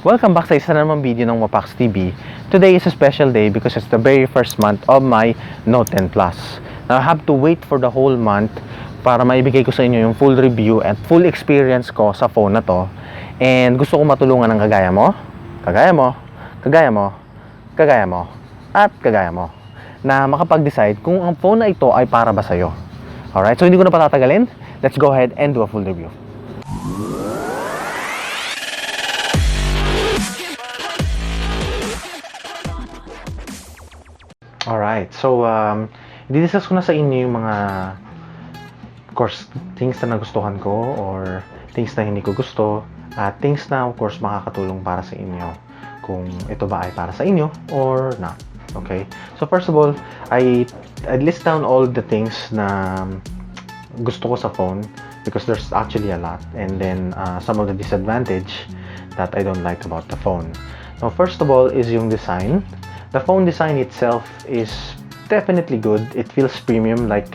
Welcome back sa isa na namang video ng Wapax TV. Today is a special day because it's the very first month of my Note 10 Plus. Now, I have to wait for the whole month para maibigay ko sa inyo yung full review and full experience ko sa phone na to. And gusto ko matulungan ng kagaya mo, kagaya mo, kagaya mo, kagaya mo, at kagaya mo na makapag-decide kung ang phone na ito ay para ba sa'yo. Alright, so hindi ko na patatagalin. Let's go ahead and do a full review. Alright, so i-discuss ko na sa inyo yung mga, of course, things na nagustuhan ko or things na hindi ko gusto at things na, of course, makakatulong para sa inyo kung ito ba ay para sa inyo or not. Okay? So first of all, I'd list down all the things na gusto ko sa phone because there's actually a lot, and then some of the disadvantage that I don't like about the phone. Now, first of all is yung design. The phone design itself is definitely good. It feels premium like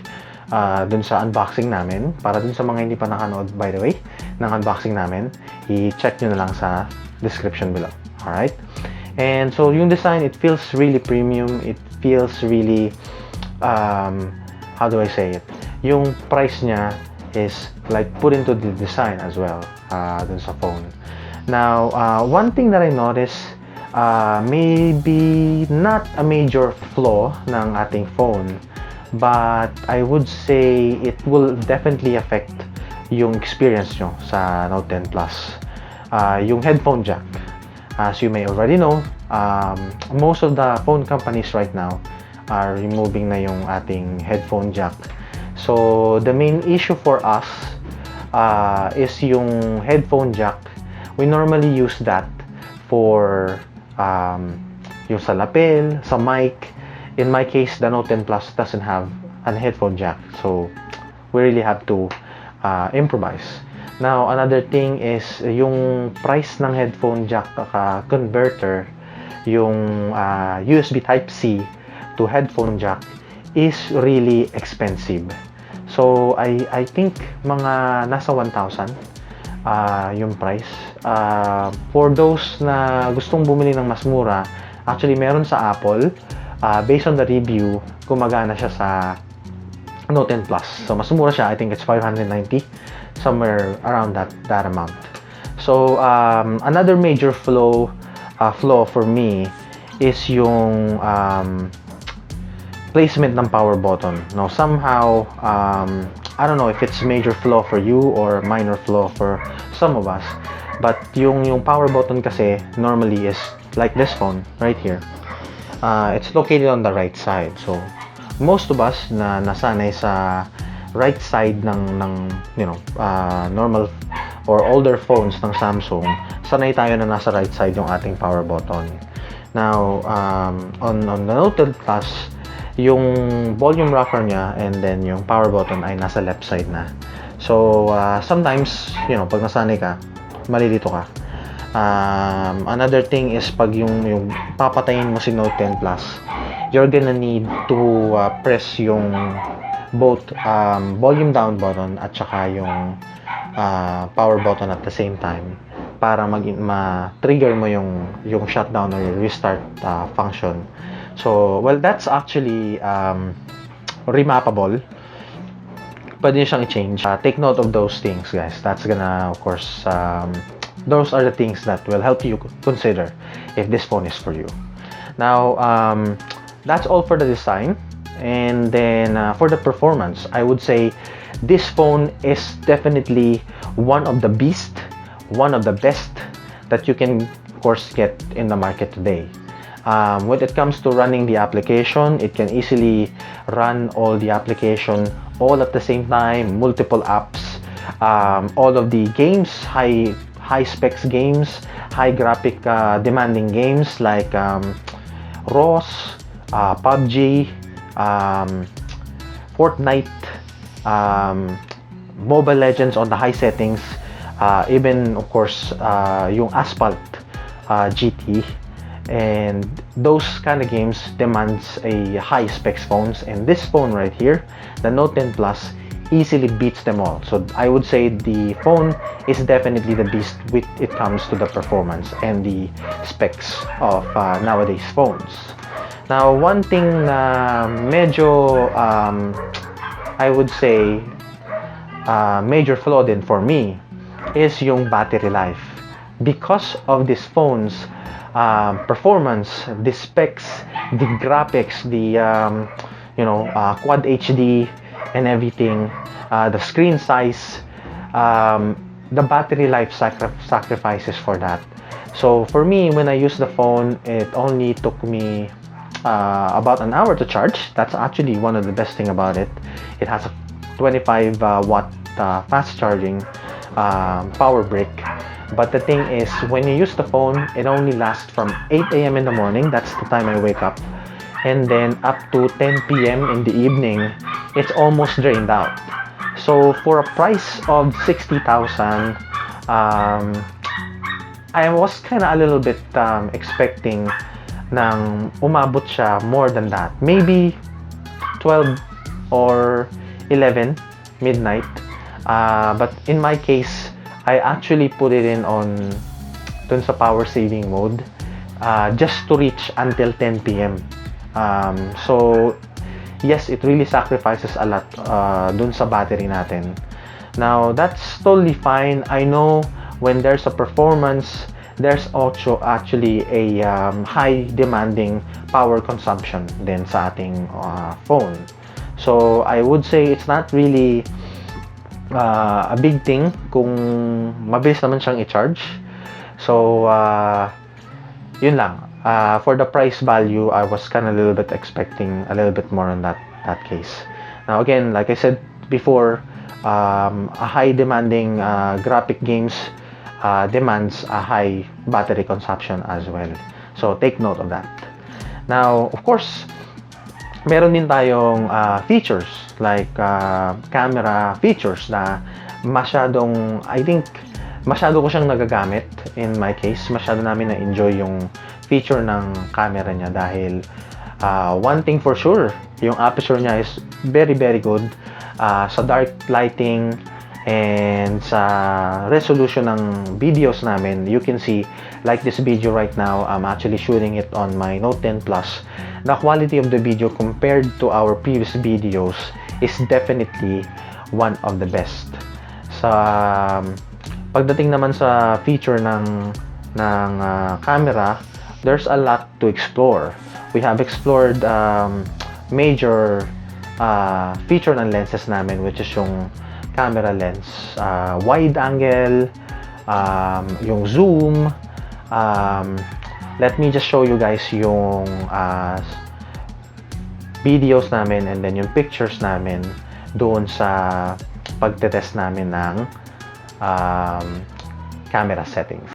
dun sa unboxing namin. Para dun sa mga hindi pa nakanood, by the way, ng unboxing namin, i-check nyo na lang sa description below. Alright? And so yung design, it feels really premium. It feels really, how do I say it? Yung price niya is like put into the design as well dun sa phone. Now, one thing that I noticed, maybe not a major flaw ng ating phone, but I would say it will definitely affect yung experience nyo sa Note 10 Plus. Yung headphone jack. As you may already know, most of the phone companies right now are removing na yung ating headphone jack. So, the main issue for us is yung headphone jack. We normally use that for yung sa lapel, sa mic. In my case, the Note 10 Plus doesn't have a headphone jack, so we really have to improvise. Now, another thing is yung price ng headphone jack converter, yung USB Type-C to headphone jack is really expensive. So, I think mga nasa 1,000 yung price. For those na gustong bumili ng mas mura, actually meron sa Apple, based on the review, gumagana siya sa Note 10 Plus. So mas mura siya, I think it's 590, somewhere around that amount. So another major flaw for me is yung placement ng power button. Now somehow I don't know if it's major flaw for you or minor flaw for some of us, but yung power button kasi normally is like this phone right here. It's located on the right side. So most of us na nasanay sa right side ng normal or older phones ng Samsung, sanay tayo na nasa right side yung ating power button. Now on the Note 10 Plus, yung volume rocker niya and then yung power button ay nasa left side na. So, sometimes, pag nasanay ka, malilito ka. Another thing is pag yung papatayin mo si Note 10 Plus, you're gonna need to press yung both volume down button at saka yung power button at the same time para ma-trigger mo yung shutdown or yung restart function. So, well, that's actually remappable. Pwede nyo siyang i-change. Take note of those things, guys. That's gonna, of course, those are the things that will help you consider if this phone is for you. Now, that's all for the design. And then, for the performance, I would say this phone is definitely one of the best that you can, of course, get in the market today. When it comes to running the application, it can easily run all the application all at the same time, multiple apps, all of the games, high specs games, high graphic demanding games like ROS, PUBG, Fortnite, Mobile Legends on the high settings, even of course yung Asphalt GT. And those kind of games demands a high specs phones, and this phone right here, the Note 10 Plus, easily beats them all. So I would say the phone is definitely the beast when it comes to the performance and the specs of nowadays phones. Now, one thing na medyo I would say major flaw din for me is yung battery life. Because of these phones, performance, the specs, the graphics, the quad HD and everything, the screen size, the battery life sacrifices for that. So for me, when I use the phone, it only took me about an hour to charge. That's actually one of the best thing about it. It has a 25 watt fast charging power brick. But the thing is, when you use the phone, it only lasts from 8 a.m. in the morning. That's the time I wake up. And then up to 10 p.m. in the evening, it's almost drained out. So for a price of 60,000, I was kind of a little bit expecting nang umabot siya more than that. Maybe 12 or 11 midnight. But in my case, I actually put it in on dun sa power saving mode just to reach until 10 p.m. So yes, it really sacrifices a lot dun sa battery natin. Now, that's totally fine. I know when there's a performance, there's also actually a high demanding power consumption din sa ating phone. So I would say it's not really a big thing kung mabilis naman siyang i-charge. So yun lang. For the price value, I was kind of a little bit expecting a little bit more on that case. Now again, like I said before, a high demanding graphic games demands a high battery consumption as well. So take note of that. Now, of course, meron din tayong features like camera features na I think masyado ko siyang nagagamit. In my case, masyado namin na-enjoy yung feature ng camera niya dahil one thing for sure, yung aperture niya is very good sa dark lighting and sa resolution ng videos namin. You can see, like this video right now, I'm actually shooting it on my Note 10 Plus. The quality of the video compared to our previous videos is definitely one of the best. Sa pagdating naman sa feature ng camera, there's a lot to explore. We have explored major feature ng lenses namin, which is yung camera lens, wide angle, yung zoom. Let me just show you guys yung videos namin and then yung pictures namin doon sa pagtetest namin ng camera settings.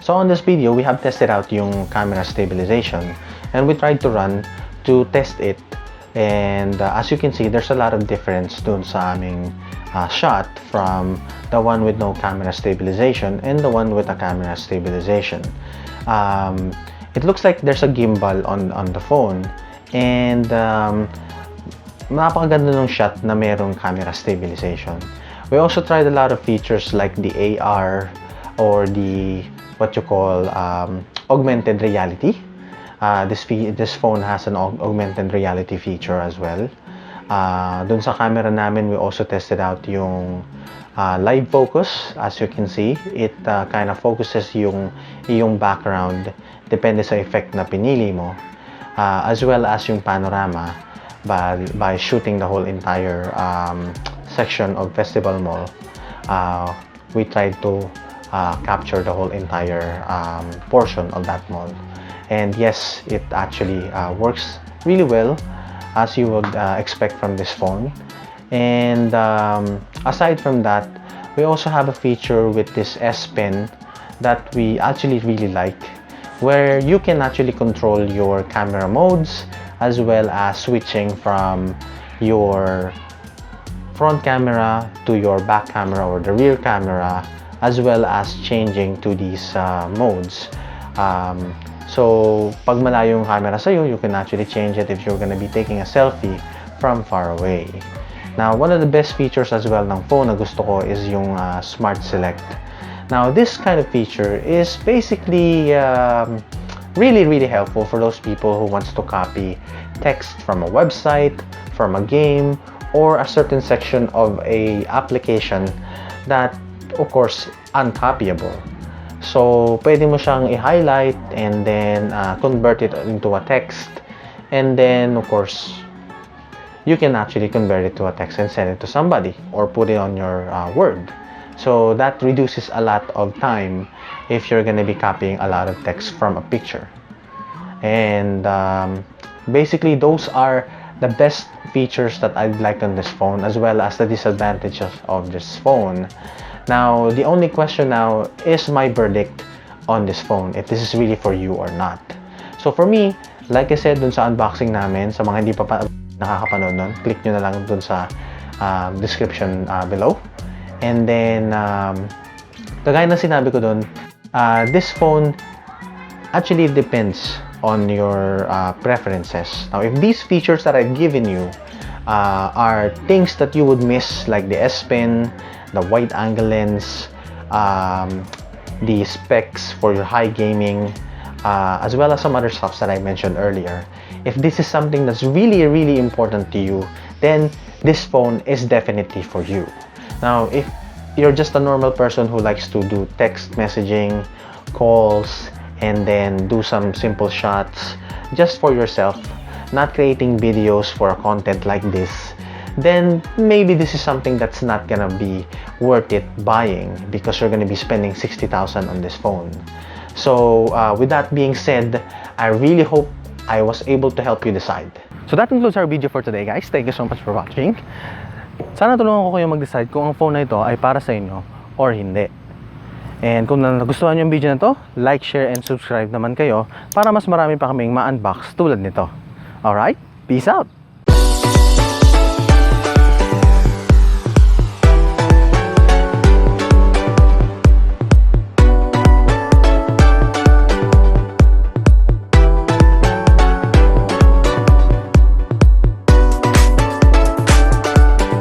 So on this video, we have tested out yung camera stabilization, and we tried to run to test it. And as you can see, there's a lot of difference dun sa aming shot from the one with no camera stabilization and the one with a camera stabilization. It looks like there's a gimbal on the phone, and napakaganda ng shot na merong camera stabilization. We also tried a lot of features like the AR or the what you call augmented reality. This phone has an augmented reality feature as well. Dun sa camera namin, we also tested out yung live focus. As you can see, it kind of focuses yung background depende sa effect na pinili mo, as well as yung panorama by shooting the whole entire section of Festival Mall. We tried to capture the whole entire portion of that mall, and yes, it actually works really well, as you would expect from this phone. And aside from that, we also have a feature with this S Pen that we actually really like, where you can actually control your camera modes as well as switching from your front camera to your back camera or the rear camera, as well as changing to these modes. So pag malayo yung camera sa'yo, you can actually change it if you're gonna be taking a selfie from far away. Now, one of the best features as well ng phone na gusto ko is yung Smart Select. Now, this kind of feature is basically really helpful for those people who wants to copy text from a website, from a game, or a certain section of a application that, of course, uncopyable. So, pwede mo siyang i-highlight and then convert it into a text, and then, of course, you can actually convert it to a text and send it to somebody or put it on your Word. So that reduces a lot of time if you're going to be copying a lot of text from a picture. And basically, those are the best features that I'd like on this phone, as well as the disadvantages of this phone. Now, the only question now is my verdict on this phone, if this is really for you or not. So for me, like I said dun sa unboxing namin, sa mga hindi pa nakakapanood nun, click nyo na lang dun sa description below. And then, kagaya na sinabi ko dun, this phone actually depends on your preferences. Now, if these features that I've given you are things that you would miss, like the S Pen, the wide angle lens, the specs for your high gaming, as well as some other stuff that I mentioned earlier, if this is something that's really important to you, then this phone is definitely for you. Now, if you're just a normal person who likes to do text messaging, calls, and then do some simple shots just for yourself, not creating videos for a content like this, then maybe this is something that's not gonna be worth it buying, because you're gonna be spending 60,000 on this phone. So with that being said, I really hope I was able to help you decide. So that concludes our video for today, guys. Thank you so much for watching. Sana tulungan ko kayo mag-decide kung ang phone na ito ay para sa inyo or hindi. And kung nagustuhan nyo yung video na to, like, share, and subscribe naman kayo para mas marami pa kaming ma-unbox tulad nito. Alright? Peace out!